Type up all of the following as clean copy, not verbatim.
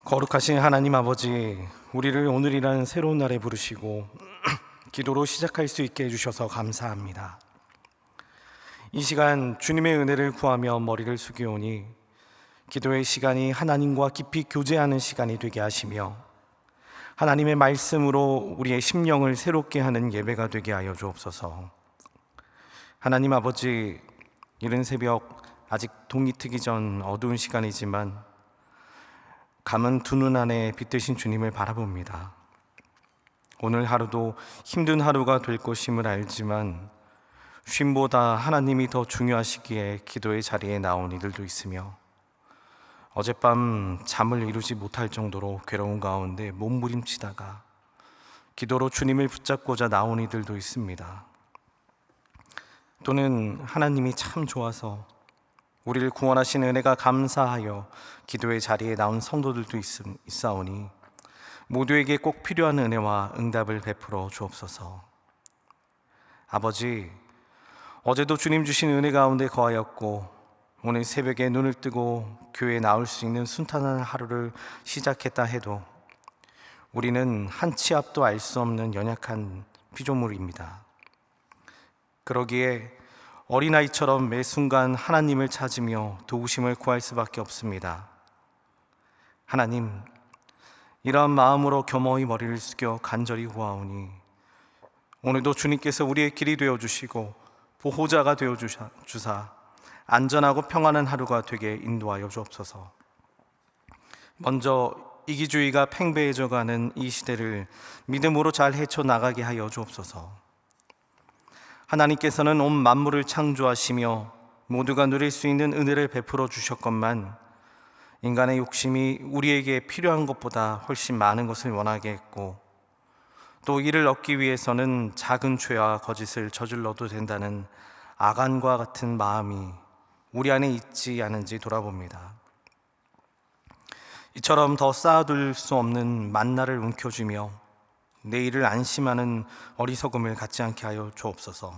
거룩하신 하나님 아버지, 우리를 오늘이라는 새로운 날에 부르시고 기도로 시작할 수 있게 해주셔서 감사합니다. 이 시간 주님의 은혜를 구하며 머리를 숙이오니 기도의 시간이 하나님과 깊이 교제하는 시간이 되게 하시며 하나님의 말씀으로 우리의 심령을 새롭게 하는 예배가 되게 하여 주옵소서. 하나님 아버지, 이른 새벽 아직 동이 트기 전 어두운 시간이지만 감은 두 눈 안에 빛드신 주님을 바라봅니다. 오늘 하루도 힘든 하루가 될 것임을 알지만 쉼보다 하나님이 더 중요하시기에 기도의 자리에 나온 이들도 있으며 어젯밤 잠을 이루지 못할 정도로 괴로운 가운데 몸부림치다가 기도로 주님을 붙잡고자 나온 이들도 있습니다. 또는 하나님이 참 좋아서 우리를 구원하신 은혜가 감사하여 기도의 자리에 나온 성도들도 있사오니 모두에게 꼭 필요한 은혜와 응답을 베풀어 주옵소서. 아버지, 어제도 주님 주신 은혜 가운데 거하였고 오늘 새벽에 눈을 뜨고 교회에 나올 수 있는 순탄한 하루를 시작했다 해도 우리는 한 치 앞도 알 수 없는 연약한 피조물입니다. 그러기에 어린아이처럼 매 순간 하나님을 찾으며 도우심을 구할 수밖에 없습니다. 하나님, 이러한 마음으로 겸허히 머리를 숙여 간절히 구하오니 오늘도 주님께서 우리의 길이 되어주시고 보호자가 되어주사 안전하고 평안한 하루가 되게 인도하여 주옵소서. 먼저 이기주의가 팽배해져가는 이 시대를 믿음으로 잘 헤쳐나가게 하여 주옵소서. 하나님께서는 온 만물을 창조하시며 모두가 누릴 수 있는 은혜를 베풀어 주셨건만 인간의 욕심이 우리에게 필요한 것보다 훨씬 많은 것을 원하게 했고 또 이를 얻기 위해서는 작은 죄와 거짓을 저질러도 된다는 아간과 같은 마음이 우리 안에 있지 않은지 돌아봅니다. 이처럼 더 쌓아둘 수 없는 만나를 움켜쥐며 내일을 안심하는 어리석음을 갖지 않게 하여 주옵소서.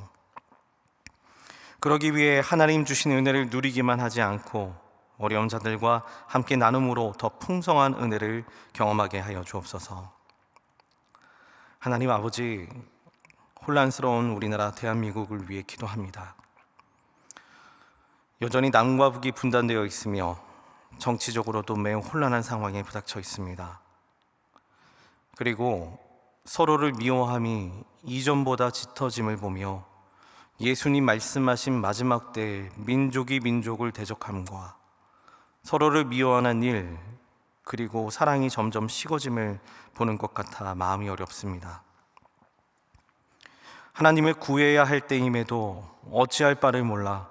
그러기 위해 하나님 주신 은혜를 누리기만 하지 않고 어려운 자들과 함께 나눔으로 더 풍성한 은혜를 경험하게 하여 주옵소서. 하나님 아버지, 혼란스러운 우리나라 대한민국을 위해 기도합니다. 여전히 남과 북이 분단되어 있으며 정치적으로도 매우 혼란한 상황에 부닥쳐 있습니다. 그리고 서로를 미워함이 이전보다 짙어짐을 보며 예수님 말씀하신 마지막 때에 민족이 민족을 대적함과 서로를 미워하는 일, 그리고 사랑이 점점 식어짐을 보는 것 같아 마음이 어렵습니다. 하나님을 구해야 할 때임에도 어찌할 바를 몰라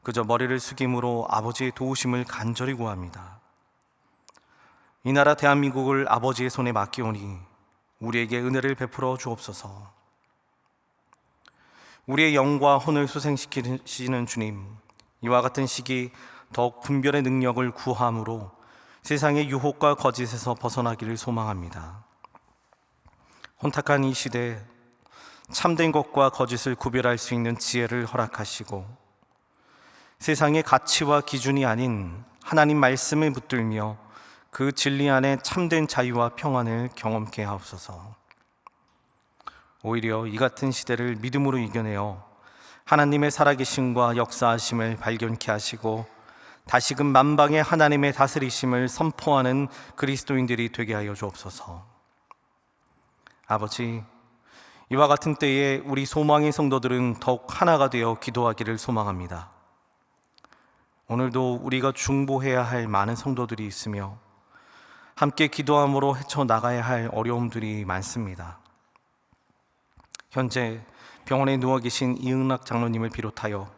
그저 머리를 숙임으로 아버지의 도우심을 간절히 구합니다. 이 나라 대한민국을 아버지의 손에 맡기오니 우리에게 은혜를 베풀어 주옵소서. 우리의 영과 혼을 소생시키시는 주님, 이와 같은 시기 더욱 분별의 능력을 구함으로 세상의 유혹과 거짓에서 벗어나기를 소망합니다. 혼탁한 이 시대에 참된 것과 거짓을 구별할 수 있는 지혜를 허락하시고 세상의 가치와 기준이 아닌 하나님 말씀을 붙들며 그 진리 안에 참된 자유와 평안을 경험케 하옵소서. 오히려 이 같은 시대를 믿음으로 이겨내어 하나님의 살아계심과 역사하심을 발견케 하시고 다시금 만방의 하나님의 다스리심을 선포하는 그리스도인들이 되게 하여 주옵소서. 아버지, 이와 같은 때에 우리 소망의 성도들은 더욱 하나가 되어 기도하기를 소망합니다. 오늘도 우리가 중보해야 할 많은 성도들이 있으며 함께 기도함으로 헤쳐나가야 할 어려움들이 많습니다. 현재 병원에 누워 계신 이응락 장로님을 비롯하여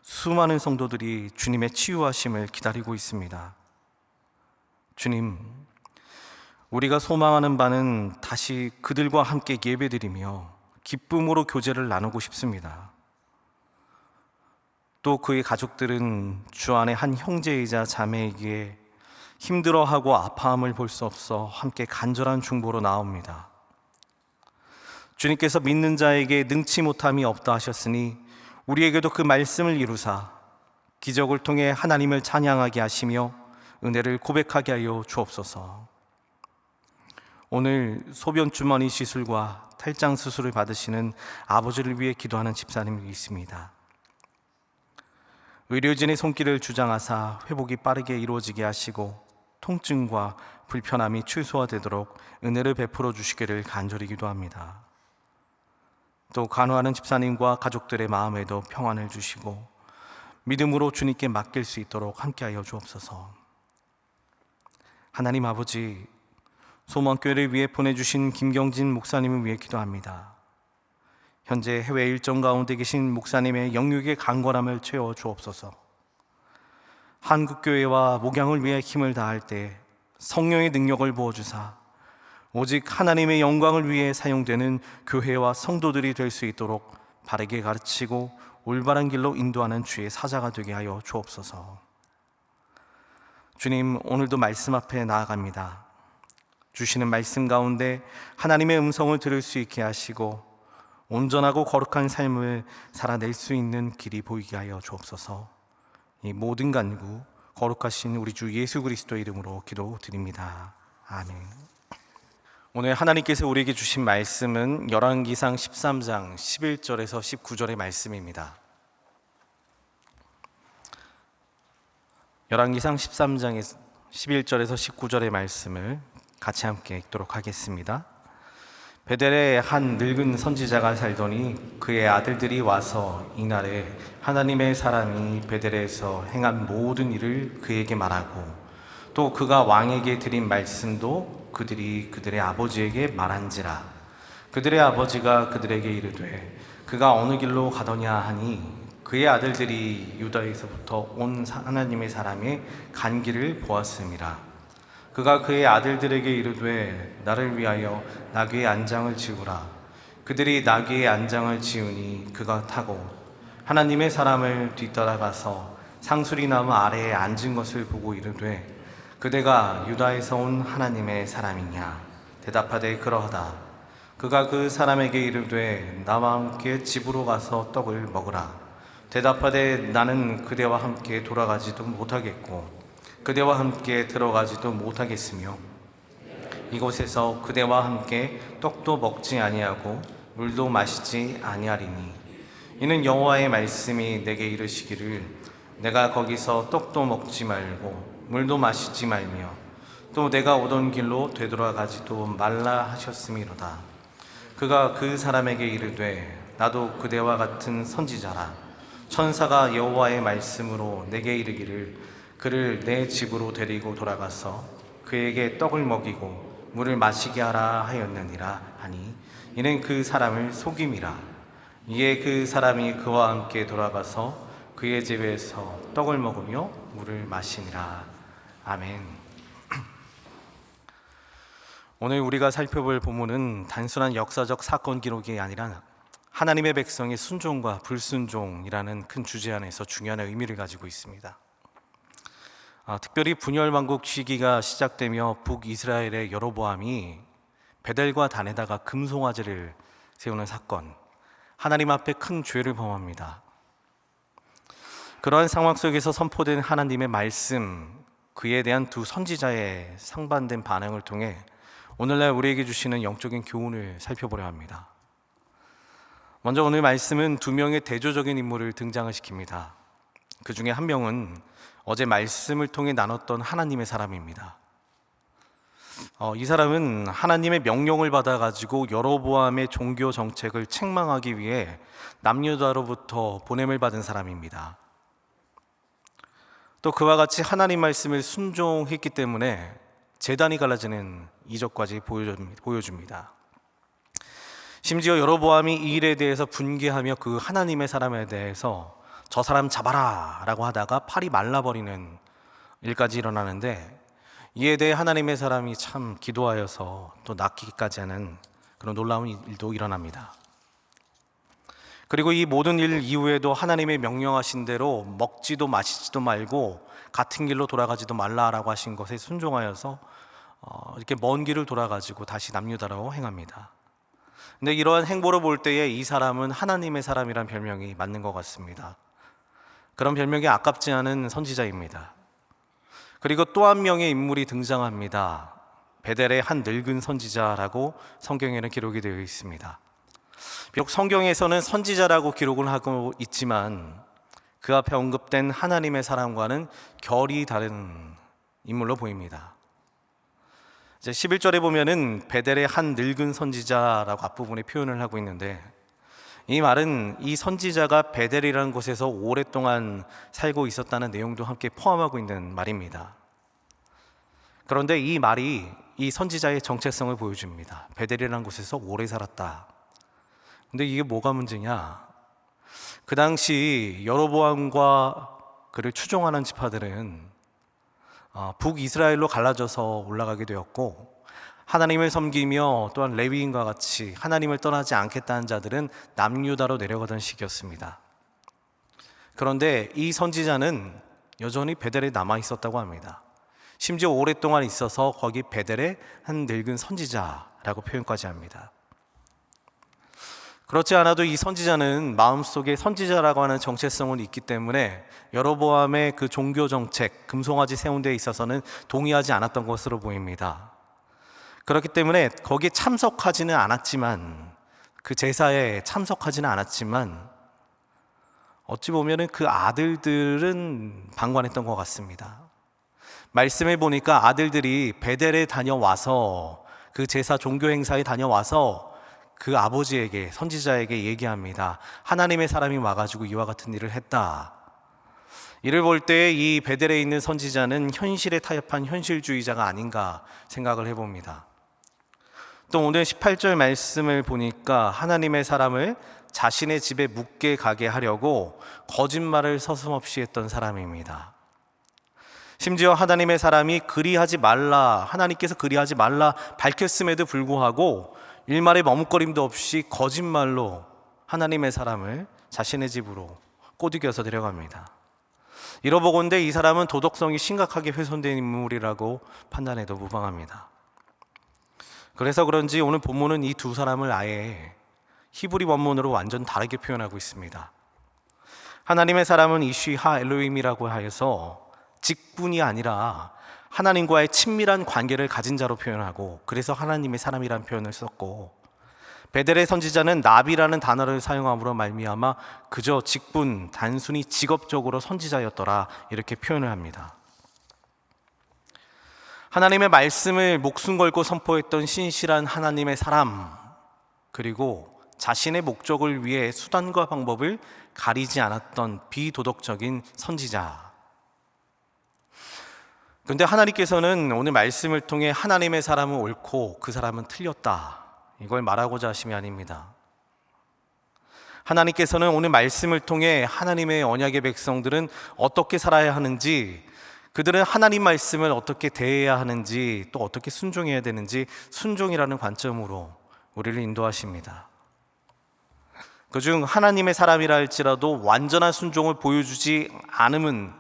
수많은 성도들이 주님의 치유하심을 기다리고 있습니다. 주님, 우리가 소망하는 바는 다시 그들과 함께 예배드리며 기쁨으로 교제를 나누고 싶습니다. 또 그의 가족들은 주 안에 한 형제이자 자매이기에 힘들어하고 아파함을 볼 수 없어 함께 간절한 중보로 나옵니다. 주님께서 믿는 자에게 능치 못함이 없다 하셨으니 우리에게도 그 말씀을 이루사 기적을 통해 하나님을 찬양하게 하시며 은혜를 고백하게 하여 주옵소서. 오늘 소변 주머니 시술과 탈장 수술을 받으시는 아버지를 위해 기도하는 집사님이 있습니다. 의료진의 손길을 주장하사 회복이 빠르게 이루어지게 하시고 통증과 불편함이 최소화되도록 은혜를 베풀어 주시기를 간절히 기도합니다. 또 간호하는 집사님과 가족들의 마음에도 평안을 주시고 믿음으로 주님께 맡길 수 있도록 함께하여 주옵소서. 하나님 아버지, 소망교회를 위해 보내주신 김경진 목사님을 위해 기도합니다. 현재 해외 일정 가운데 계신 목사님의 영육의 강건함을 채워 주옵소서. 한국교회와 목양을 위해 힘을 다할 때 성령의 능력을 부어주사 오직 하나님의 영광을 위해 사용되는 교회와 성도들이 될 수 있도록 바르게 가르치고 올바른 길로 인도하는 주의 사자가 되게 하여 주옵소서. 주님, 오늘도 말씀 앞에 나아갑니다. 주시는 말씀 가운데 하나님의 음성을 들을 수 있게 하시고 온전하고 거룩한 삶을 살아낼 수 있는 길이 보이게 하여 주옵소서. 이 모든 간구 거룩하신 우리 주 예수 그리스도의 이름으로 기도드립니다. 아멘. 오늘 하나님께서 우리에게 주신 말씀은 열왕기상 13장 11절에서 19절의 말씀입니다. 열왕기상 13장의 11절에서 19절의 말씀을 같이 함께 읽도록 하겠습니다. 베델에 한 늙은 선지자가 살더니 그의 아들들이 와서 이날에 하나님의 사람이 베델에서 행한 모든 일을 그에게 말하고 또 그가 왕에게 드린 말씀도 그들이 그들의 아버지에게 말한지라. 그들의 아버지가 그들에게 이르되 그가 어느 길로 가더냐 하니 그의 아들들이 유다에서부터 온 하나님의 사람의 간 길을 보았음이라. 그가 그의 아들들에게 이르되 나를 위하여 나귀의 안장을 지우라. 그들이 나귀의 안장을 지우니 그가 타고 하나님의 사람을 뒤따라가서 상수리 나무 아래에 앉은 것을 보고 이르되 그대가 유다에서 온 하나님의 사람이냐? 대답하되 그러하다. 그가 그 사람에게 이르되 나와 함께 집으로 가서 떡을 먹으라. 대답하되 나는 그대와 함께 돌아가지도 못하겠고 그대와 함께 들어가지도 못하겠으며 이곳에서 그대와 함께 떡도 먹지 아니하고 물도 마시지 아니하리니 이는 여호와의 말씀이 내게 이르시기를 내가 거기서 떡도 먹지 말고 물도 마시지 말며 또 내가 오던 길로 되돌아가지도 말라 하셨음이로다. 그가 그 사람에게 이르되 나도 그대와 같은 선지자라. 천사가 여호와의 말씀으로 내게 이르기를 그를 내 집으로 데리고 돌아가서 그에게 떡을 먹이고 물을 마시게 하라 하였느니라 하니 이는 그 사람을 속임이라. 이에 그 사람이 그와 함께 돌아가서 그의 집에서 떡을 먹으며 물을 마시니라. 아멘. 오늘 우리가 살펴볼 본문은 단순한 역사적 사건 기록이 아니라 하나님의 백성의 순종과 불순종이라는 큰 주제 안에서 중요한 의미를 가지고 있습니다. 특별히 분열 왕국 시기가 시작되며 북이스라엘의 여로보암이 베델과 단에다가 금송아지를 세우는 사건, 하나님 앞에 큰 죄를 범합니다. 그러한 상황 속에서 선포된 하나님의 말씀, 그에 대한 두 선지자의 상반된 반응을 통해 오늘날 우리에게 주시는 영적인 교훈을 살펴보려 합니다. 먼저 오늘 말씀은 두 명의 대조적인 인물을 등장을 시킵니다. 그 중에 한 명은 어제 말씀을 통해 나눴던 하나님의 사람입니다. 이 사람은 하나님의 명령을 받아가지고 여로보암의 종교 정책을 책망하기 위해 남유다로부터 보냄을 받은 사람입니다. 또 그와 같이 하나님 말씀을 순종했기 때문에 제단이 갈라지는 이적까지 보여줍니다. 심지어 여로보암이 이 일에 대해서 분개하며 그 하나님의 사람에 대해서 저 사람 잡아라 라고 하다가 팔이 말라버리는 일까지 일어나는데 이에 대해 하나님의 사람이 참 기도하여서 또 낫기까지 하는 그런 놀라운 일도 일어납니다. 그리고 이 모든 일 이후에도 하나님의 명령하신 대로 먹지도 마시지도 말고 같은 길로 돌아가지도 말라라고 하신 것에 순종하여서 이렇게 먼 길을 돌아가지고 다시 남유다로 행합니다. 근데 이러한 행보를 볼 때에 이 사람은 하나님의 사람이란 별명이 맞는 것 같습니다. 그런 별명이 아깝지 않은 선지자입니다. 그리고 또 한 명의 인물이 등장합니다. 베델의 한 늙은 선지자라고 성경에는 기록이 되어 있습니다. 비록 성경에서는 선지자라고 기록을 하고 있지만 그 앞에 언급된 하나님의 사람과는 결이 다른 인물로 보입니다. 이제 11절에 보면은 베델의 한 늙은 선지자라고 앞부분에 표현을 하고 있는데, 이 말은 이 선지자가 베델이라는 곳에서 오랫동안 살고 있었다는 내용도 함께 포함하고 있는 말입니다. 그런데 이 말이 이 선지자의 정체성을 보여줍니다. 베델이라는 곳에서 오래 살았다. 근데 이게 뭐가 문제냐? 그 당시 여로보암과 그를 추종하는 지파들은 북이스라엘로 갈라져서 올라가게 되었고, 하나님을 섬기며 또한 레위인과 같이 하나님을 떠나지 않겠다는 자들은 남유다로 내려가던 시기였습니다. 그런데 이 선지자는 여전히 베델에 남아 있었다고 합니다. 심지어 오랫동안 있어서 거기 베델의 한 늙은 선지자라고 표현까지 합니다. 그렇지 않아도 이 선지자는 마음속에 선지자라고 하는 정체성은 있기 때문에 여로보암의 그 종교 정책, 금송아지 세운 데 있어서는 동의하지 않았던 것으로 보입니다. 그렇기 때문에 거기에 참석하지는 않았지만, 그 제사에 참석하지는 않았지만 어찌 보면 그 아들들은 방관했던 것 같습니다. 말씀을 보니까 아들들이 베델에 다녀와서, 그 제사 종교 행사에 다녀와서 그 아버지에게, 선지자에게 얘기합니다. 하나님의 사람이 와가지고 이와 같은 일을 했다. 이를 볼 때 이 베델에 있는 선지자는 현실에 타협한 현실주의자가 아닌가 생각을 해봅니다. 또 오늘 18절 말씀을 보니까 하나님의 사람을 자신의 집에 묵게 가게 하려고 거짓말을 서슴없이 했던 사람입니다. 심지어 하나님의 사람이 그리하지 말라, 하나님께서 그리하지 말라 밝혔음에도 불구하고 일말의 머뭇거림도 없이 거짓말로 하나님의 사람을 자신의 집으로 꼬드겨서 데려갑니다. 이러보건대 이 사람은 도덕성이 심각하게 훼손된 인물이라고 판단해도 무방합니다. 그래서 그런지 오늘 본문은 이 두 사람을 아예 히브리 원문으로 완전 다르게 표현하고 있습니다. 하나님의 사람은 이쉬하 엘로힘이라고 하여서 직분이 아니라 하나님과의 친밀한 관계를 가진 자로 표현하고, 그래서 하나님의 사람이라는 표현을 썼고, 베델의 선지자는 나비라는 단어를 사용함으로 말미암아 그저 직분, 단순히 직업적으로 선지자였더라, 이렇게 표현을 합니다. 하나님의 말씀을 목숨 걸고 선포했던 신실한 하나님의 사람, 그리고 자신의 목적을 위해 수단과 방법을 가리지 않았던 비도덕적인 선지자. 그런데 하나님께서는 오늘 말씀을 통해 하나님의 사람은 옳고 그 사람은 틀렸다, 이걸 말하고자 하심이 아닙니다. 하나님께서는 오늘 말씀을 통해 하나님의 언약의 백성들은 어떻게 살아야 하는지, 그들은 하나님 말씀을 어떻게 대해야 하는지, 또 어떻게 순종해야 되는지 순종이라는 관점으로 우리를 인도하십니다. 그중 하나님의 사람이라 할지라도 완전한 순종을 보여주지 않음은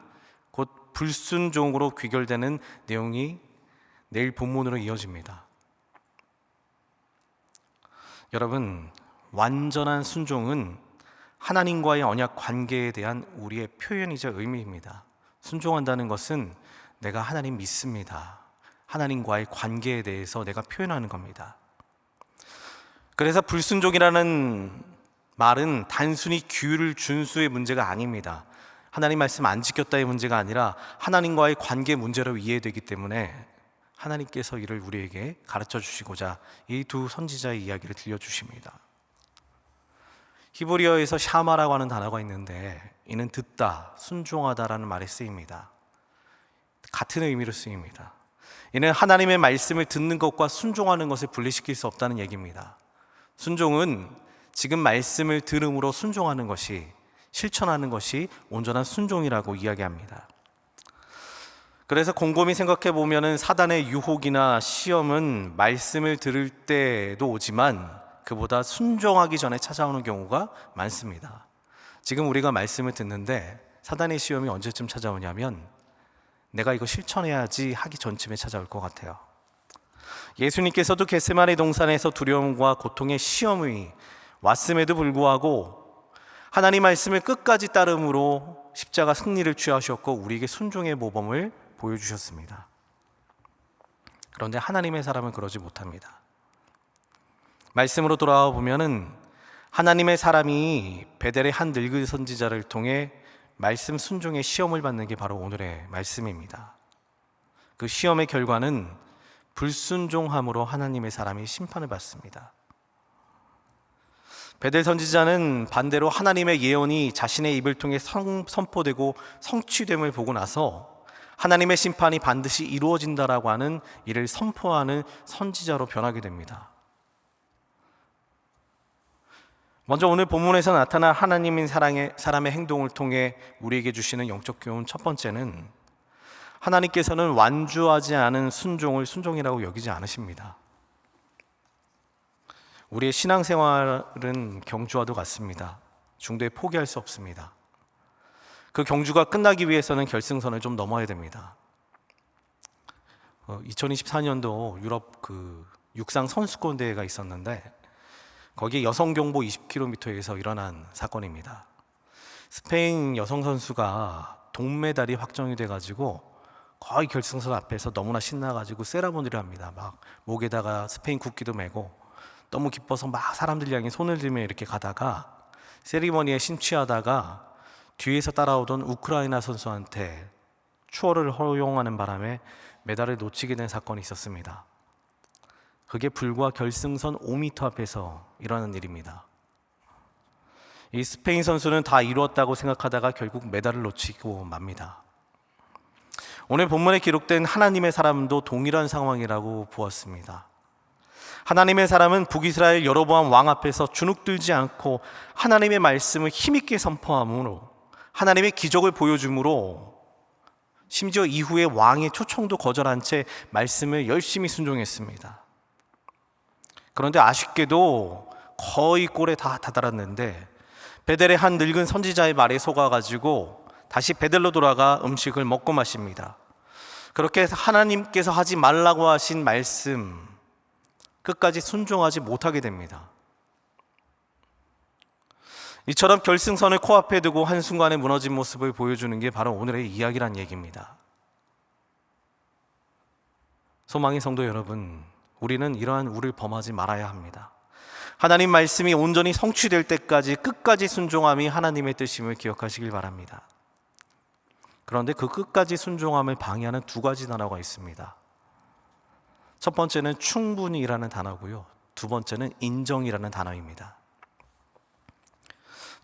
곧 불순종으로 귀결되는 내용이 내일 본문으로 이어집니다. 여러분, 완전한 순종은 하나님과의 언약 관계에 대한 우리의 표현이자 의미입니다. 순종한다는 것은 내가 하나님 믿습니다, 하나님과의 관계에 대해서 내가 표현하는 겁니다. 그래서 불순종이라는 말은 단순히 규율 준수의 문제가 아닙니다. 하나님 말씀 안 지켰다의 문제가 아니라 하나님과의 관계 문제로 이해되기 때문에 하나님께서 이를 우리에게 가르쳐 주시고자 이 두 선지자의 이야기를 들려주십니다. 히브리어에서 샤마라고 하는 단어가 있는데, 이는 듣다, 순종하다라는 말에 쓰입니다. 같은 의미로 쓰입니다. 이는 하나님의 말씀을 듣는 것과 순종하는 것을 분리시킬 수 없다는 얘기입니다. 순종은 지금 말씀을 들음으로 순종하는 것이, 실천하는 것이 온전한 순종이라고 이야기합니다. 그래서 곰곰이 생각해 보면은 사단의 유혹이나 시험은 말씀을 들을 때도 오지만 그보다 순종하기 전에 찾아오는 경우가 많습니다. 지금 우리가 말씀을 듣는데 사단의 시험이 언제쯤 찾아오냐면 내가 이거 실천해야지 하기 전쯤에 찾아올 것 같아요. 예수님께서도 겟세마네 동산에서 두려움과 고통의 시험이 왔음에도 불구하고 하나님 말씀을 끝까지 따름으로 십자가 승리를 취하셨고 우리에게 순종의 모범을 보여주셨습니다. 그런데 하나님의 사람은 그러지 못합니다. 말씀으로 돌아와 보면은 하나님의 사람이 베델의 한 늙은 선지자를 통해 말씀 순종의 시험을 받는 게 바로 오늘의 말씀입니다. 그 시험의 결과는 불순종함으로 하나님의 사람이 심판을 받습니다. 베델 선지자는 반대로 하나님의 예언이 자신의 입을 통해 선포되고 성취됨을 보고 나서 하나님의 심판이 반드시 이루어진다라고 하는 이를 선포하는 선지자로 변하게 됩니다. 먼저 오늘 본문에서 나타난 하나님인 사람의 행동을 통해 우리에게 주시는 영적 교훈 첫 번째는 하나님께서는 완주하지 않은 순종을 순종이라고 여기지 않으십니다. 우리의 신앙생활은 경주와도 같습니다. 중도에 포기할 수 없습니다. 그 경주가 끝나기 위해서는 결승선을 좀 넘어야 됩니다. 2024년도 유럽 육상 선수권 대회가 있었는데 거기에 여성 경보 20km에서 일어난 사건입니다. 스페인 여성 선수가 동메달이 확정이 돼가지고 거의 결승선 앞에서 너무나 신나가지고 세라모니를 합니다. 막 목에다가 스페인 국기도 메고 너무 기뻐서 막 사람들 향해 손을 들며 이렇게 가다가 세리머니에 심취하다가 뒤에서 따라오던 우크라이나 선수한테 추월을 허용하는 바람에 메달을 놓치게 된 사건이 있었습니다. 그게 불과 결승선 5m 앞에서 일어난 일입니다. 이 스페인 선수는 다 이루었다고 생각하다가 결국 메달을 놓치고 맙니다. 오늘 본문에 기록된 하나님의 사람도 동일한 상황이라고 보았습니다. 하나님의 사람은 북이스라엘 여로보암 왕 앞에서 주눅들지 않고 하나님의 말씀을 힘있게 선포함으로 하나님의 기적을 보여줌으로 심지어 이후에 왕의 초청도 거절한 채 말씀을 열심히 순종했습니다. 그런데 아쉽게도 거의 꼴에 다 다다랐는데 베델의 한 늙은 선지자의 말에 속아가지고 다시 베델로 돌아가 음식을 먹고 마십니다. 그렇게 해서 하나님께서 하지 말라고 하신 말씀 끝까지 순종하지 못하게 됩니다. 이처럼 결승선을 코앞에 두고 한순간에 무너진 모습을 보여주는 게 바로 오늘의 이야기란 얘기입니다. 소망의 성도 여러분, 우리는 이러한 우를 범하지 말아야 합니다. 하나님 말씀이 온전히 성취될 때까지 끝까지 순종함이 하나님의 뜻임을 기억하시길 바랍니다. 그런데 그 끝까지 순종함을 방해하는 두 가지 단어가 있습니다. 첫 번째는 충분히라는 단어고요. 두 번째는 인정이라는 단어입니다.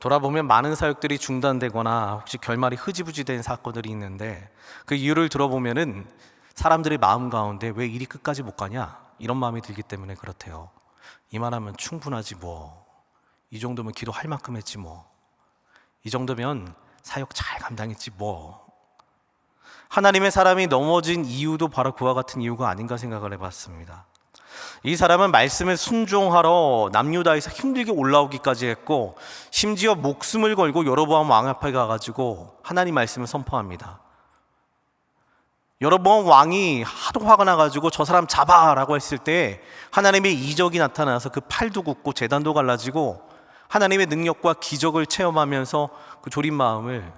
돌아보면 많은 사역들이 중단되거나 혹시 결말이 흐지부지 된 사건들이 있는데 그 이유를 들어보면은 사람들의 마음 가운데 왜 일이 끝까지 못 가냐 이런 마음이 들기 때문에 그렇대요. 이만하면 충분하지 뭐, 이 정도면 기도할 만큼 했지 뭐, 이 정도면 사역 잘 감당했지 뭐. 하나님의 사람이 넘어진 이유도 바로 그와 같은 이유가 아닌가 생각을 해봤습니다. 이 사람은 말씀을 순종하러 남유다에서 힘들게 올라오기까지 했고 심지어 목숨을 걸고 여로보암 왕 앞에 가가지고 하나님 말씀을 선포합니다. 여로보암 왕이 하도 화가 나가지고 저 사람 잡아라고 했을 때 하나님의 이적이 나타나서 그 팔도 굽고 제단도 갈라지고 하나님의 능력과 기적을 체험하면서 그 졸인 마음을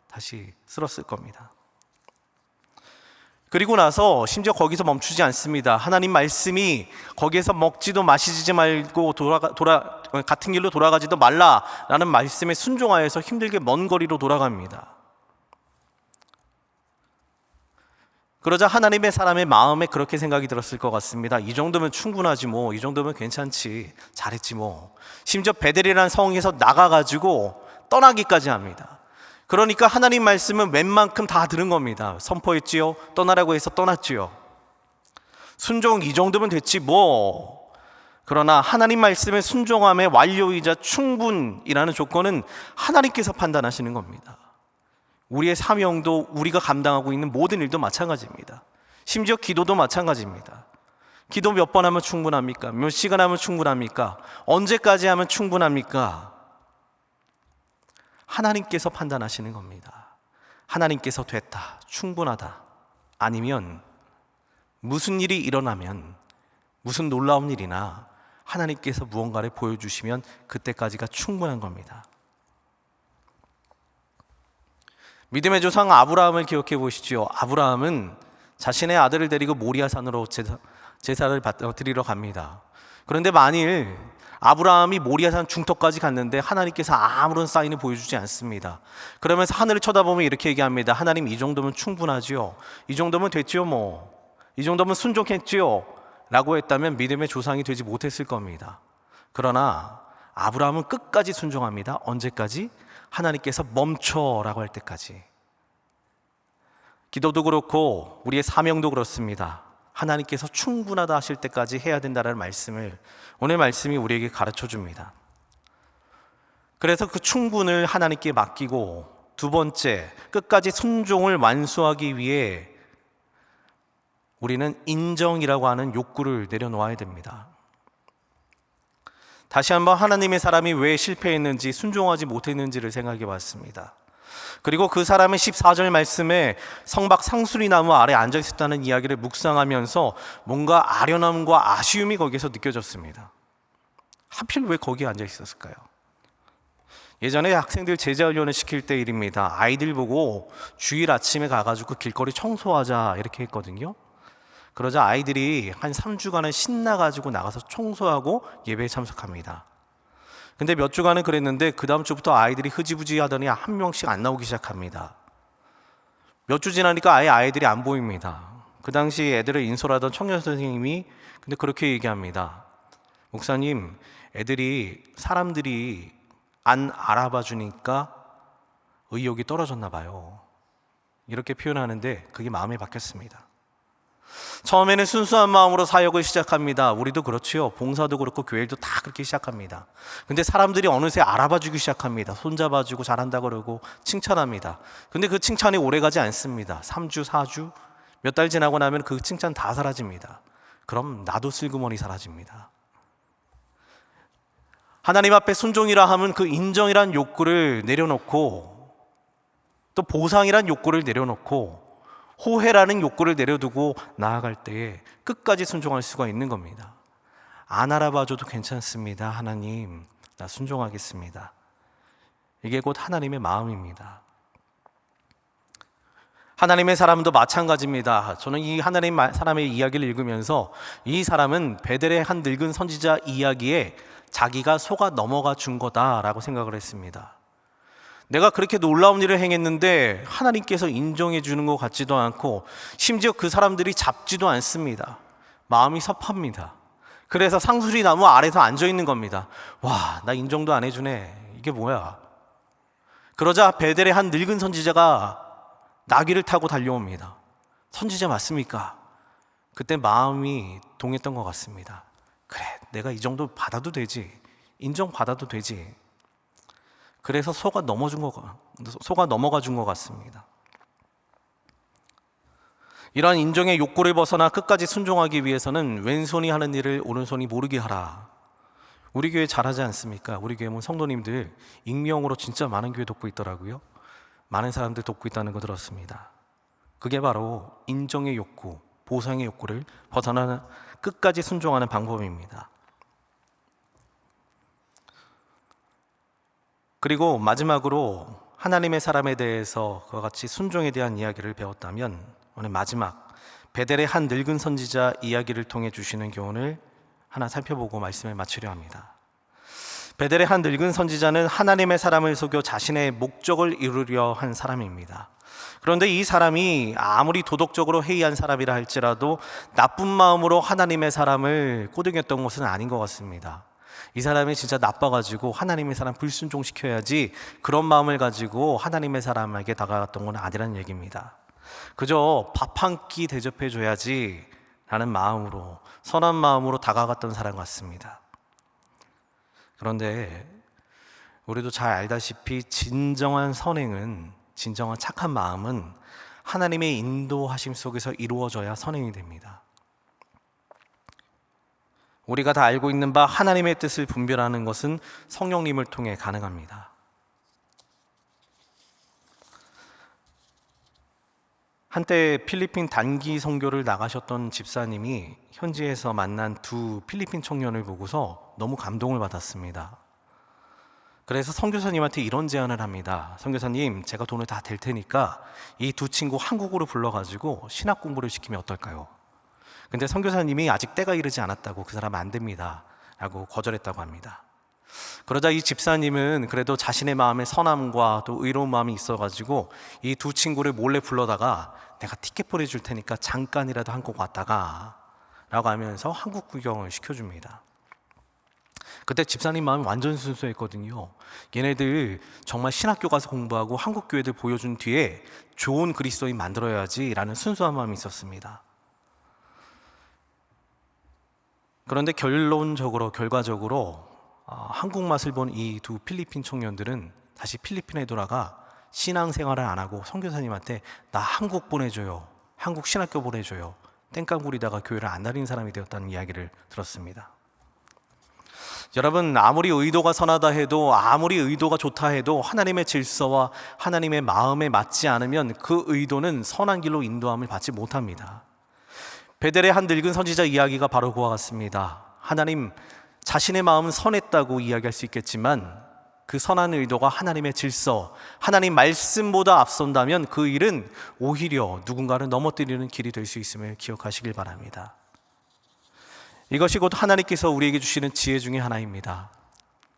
다시 쓸었을 겁니다. 그리고 나서 심지어 거기서 멈추지 않습니다. 하나님 말씀이 거기에서 먹지도 마시지 말고 같은 길로 돌아가지도 말라라는 말씀에 순종하여서 힘들게 먼 거리로 돌아갑니다. 그러자 하나님의 사람의 마음에 그렇게 생각이 들었을 것 같습니다. 이 정도면 충분하지 뭐, 이 정도면 괜찮지, 잘했지 뭐. 심지어 베델이라는 성에서 나가가지고 떠나기까지 합니다. 그러니까 하나님 말씀은 웬만큼 다 들은 겁니다. 선포했지요, 떠나라고 해서 떠났지요. 순종 이 정도면 됐지 뭐. 그러나 하나님 말씀의 순종함의 완료이자 충분이라는 조건은 하나님께서 판단하시는 겁니다. 우리의 사명도 우리가 감당하고 있는 모든 일도 마찬가지입니다. 심지어 기도도 마찬가지입니다. 기도 몇 번 하면 충분합니까? 몇 시간 하면 충분합니까? 언제까지 하면 충분합니까? 하나님께서 판단하시는 겁니다. 하나님께서 됐다, 충분하다, 아니면 무슨 일이 일어나면, 무슨 놀라운 일이나 하나님께서 무언가를 보여주시면 그때까지가 충분한 겁니다. 믿음의 조상 아브라함을 기억해 보시죠. 아브라함은 자신의 아들을 데리고 모리아산으로 제사를 드리러 갑니다. 그런데 만일 아브라함이 모리아산 중턱까지 갔는데 하나님께서 아무런 사인을 보여주지 않습니다. 그러면서 하늘을 쳐다보면 이렇게 얘기합니다. 하나님, 이 정도면 충분하지요. 이 정도면 됐지요 뭐. 이 정도면 순종했지요 라고 했다면 믿음의 조상이 되지 못했을 겁니다. 그러나 아브라함은 끝까지 순종합니다. 언제까지? 하나님께서 멈춰라고 할 때까지. 기도도 그렇고 우리의 사명도 그렇습니다. 하나님께서 충분하다 하실 때까지 해야 된다는 말씀을 오늘 말씀이 우리에게 가르쳐 줍니다. 그래서 그 충분을 하나님께 맡기고, 두 번째, 끝까지 순종을 완수하기 위해 우리는 인정이라고 하는 욕구를 내려놓아야 됩니다. 다시 한번 하나님의 사람이 왜 실패했는지, 순종하지 못했는지를 생각해 봤습니다. 그리고 그 사람의 14절 말씀에 성박 상수리 나무 아래 앉아 있었다는 이야기를 묵상하면서 뭔가 아련함과 아쉬움이 거기서 느껴졌습니다. 하필 왜 거기에 앉아 있었을까요? 예전에 학생들 제자훈련을 시킬 때 일입니다. 아이들 보고 주일 아침에 가가지고 길거리 청소하자 이렇게 했거든요. 그러자 아이들이 한 3주간은 신나가지고 나가서 청소하고 예배에 참석합니다. 근데 몇 주간은 그랬는데 그 다음 주부터 아이들이 흐지부지 하더니 한 명씩 안 나오기 시작합니다. 몇 주 지나니까 아예 아이들이 안 보입니다. 그 당시 애들을 인솔하던 청년 선생님이 근데 그렇게 얘기합니다. 목사님, 사람들이 안 알아봐 주니까 의욕이 떨어졌나 봐요. 이렇게 표현하는데 그게 마음에 박혔습니다. 처음에는 순수한 마음으로 사역을 시작합니다. 우리도 그렇지요. 봉사도 그렇고 교회도 다 그렇게 시작합니다. 근데 사람들이 어느새 알아봐 주기 시작합니다. 손잡아 주고 잘한다 그러고 칭찬합니다. 근데 그 칭찬이 오래가지 않습니다. 3주, 4주, 몇 달 지나고 나면 그 칭찬 다 사라집니다. 그럼 나도 슬그머니 사라집니다. 하나님 앞에 순종이라 하면 그 인정이란 욕구를 내려놓고, 또 보상이란 욕구를 내려놓고, 호혜라는 욕구를 내려두고 나아갈 때에 끝까지 순종할 수가 있는 겁니다. 안 알아봐줘도 괜찮습니다. 하나님, 나 순종하겠습니다. 이게 곧 하나님의 마음입니다. 하나님의 사람도 마찬가지입니다. 저는 이 하나님 사람의 이야기를 읽으면서 이 사람은 베델의 한 늙은 선지자 이야기에 자기가 속아 넘어가 준 거다라고 생각을 했습니다. 내가 그렇게 놀라운 일을 행했는데 하나님께서 인정해 주는 것 같지도 않고, 심지어 그 사람들이 잡지도 않습니다. 마음이 섭합니다. 그래서 상수리 나무 아래서 앉아 있는 겁니다. 와, 나 인정도 안 해주네. 이게 뭐야? 그러자 베델의 한 늙은 선지자가 나귀를 타고 달려옵니다. 선지자 맞습니까? 그때 마음이 동했던 것 같습니다. 그래, 내가 이 정도 받아도 되지. 인정받아도 되지. 그래서 속아 넘어가 준 것 같습니다. 이러한 인정의 욕구를 벗어나 끝까지 순종하기 위해서는 왼손이 하는 일을 오른손이 모르게 하라. 우리 교회 잘하지 않습니까? 우리 교회 성도님들 익명으로 진짜 많은 교회 돕고 있더라고요. 많은 사람들 돕고 있다는 거 들었습니다. 그게 바로 인정의 욕구, 보상의 욕구를 벗어나 끝까지 순종하는 방법입니다. 그리고 마지막으로 하나님의 사람에 대해서 그와 같이 순종에 대한 이야기를 배웠다면, 오늘 마지막 베델의 한 늙은 선지자 이야기를 통해 주시는 교훈을 하나 살펴보고 말씀을 마치려 합니다. 베델의 한 늙은 선지자는 하나님의 사람을 속여 자신의 목적을 이루려 한 사람입니다. 그런데 이 사람이 아무리 도덕적으로 해이한 사람이라 할지라도 나쁜 마음으로 하나님의 사람을 꼬드겼던 것은 아닌 것 같습니다. 이 사람이 진짜 나빠가지고 하나님의 사람 불순종시켜야지, 그런 마음을 가지고 하나님의 사람에게 다가갔던 건 아니라는 얘기입니다. 그저 밥 한 끼 대접해줘야지 라는 마음으로, 선한 마음으로 다가갔던 사람 같습니다. 그런데 우리도 잘 알다시피 진정한 선행은, 진정한 착한 마음은 하나님의 인도하심 속에서 이루어져야 선행이 됩니다. 우리가 다 알고 있는 바 하나님의 뜻을 분별하는 것은 성령님을 통해 가능합니다. 한때 필리핀 단기 선교를 나가셨던 집사님이 현지에서 만난 두 필리핀 청년을 보고서 너무 감동을 받았습니다. 그래서 선교사님한테 이런 제안을 합니다. 선교사님, 제가 돈을 다 댈 테니까 이 두 친구 한국으로 불러가지고 신학 공부를 시키면 어떨까요? 근데 선교사님이 아직 때가 이르지 않았다고, 그 사람 안 됩니다 라고 거절했다고 합니다. 그러자 이 집사님은 그래도 자신의 마음에 선함과 또 의로운 마음이 있어가지고 이 두 친구를 몰래 불러다가 내가 티켓 보내줄 테니까 잠깐이라도 한국 왔다가 라고 하면서 한국 구경을 시켜줍니다. 그때 집사님 마음이 완전 순수했거든요. 얘네들 정말 신학교 가서 공부하고 한국 교회들 보여준 뒤에 좋은 그리스도인 만들어야지 라는 순수한 마음이 있었습니다. 그런데 결과적으로 한국 맛을 본 이 두 필리핀 청년들은 다시 필리핀에 돌아가 신앙생활을 안 하고 선교사님한테 나 한국 보내줘요, 한국 신학교 보내줘요, 땡깡 부리다가 교회를 안 다닌 사람이 되었다는 이야기를 들었습니다. 여러분, 아무리 의도가 선하다 해도, 아무리 의도가 좋다 해도 하나님의 질서와 하나님의 마음에 맞지 않으면 그 의도는 선한 길로 인도함을 받지 못합니다. 베델의 한 늙은 선지자 이야기가 바로 그와 같습니다. 하나님 자신의 마음은 선했다고 이야기할 수 있겠지만 그 선한 의도가 하나님의 질서, 하나님 말씀보다 앞선다면 그 일은 오히려 누군가를 넘어뜨리는 길이 될 수 있음을 기억하시길 바랍니다. 이것이 곧 하나님께서 우리에게 주시는 지혜 중에 하나입니다.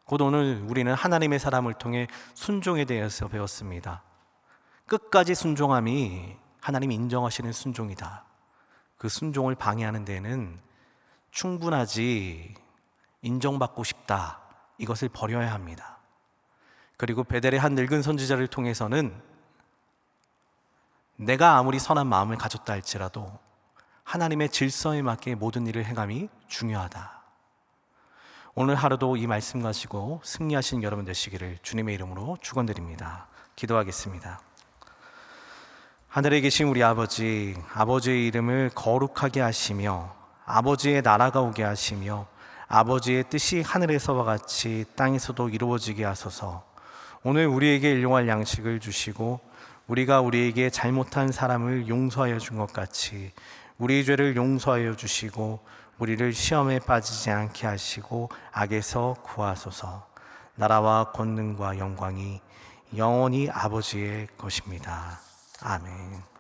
곧 오늘 우리는 하나님의 사람을 통해 순종에 대해서 배웠습니다. 끝까지 순종함이 하나님이 인정하시는 순종이다. 그 순종을 방해하는 데는 충분하지, 인정받고 싶다, 이것을 버려야 합니다. 그리고 베델의 한 늙은 선지자를 통해서는 내가 아무리 선한 마음을 가졌다 할지라도 하나님의 질서에 맞게 모든 일을 행함이 중요하다. 오늘 하루도 이 말씀 가지고 승리하신 여러분 되시기를 주님의 이름으로 축원드립니다. 기도하겠습니다. 하늘에 계신 우리 아버지, 아버지의 이름을 거룩하게 하시며 아버지의 나라가 오게 하시며 아버지의 뜻이 하늘에서와 같이 땅에서도 이루어지게 하소서. 오늘 우리에게 일용할 양식을 주시고 우리가 우리에게 잘못한 사람을 용서하여 준 것 같이 우리의 죄를 용서하여 주시고 우리를 시험에 빠지지 않게 하시고 악에서 구하소서. 나라와 권능과 영광이 영원히 아버지의 것입니다. 아멘.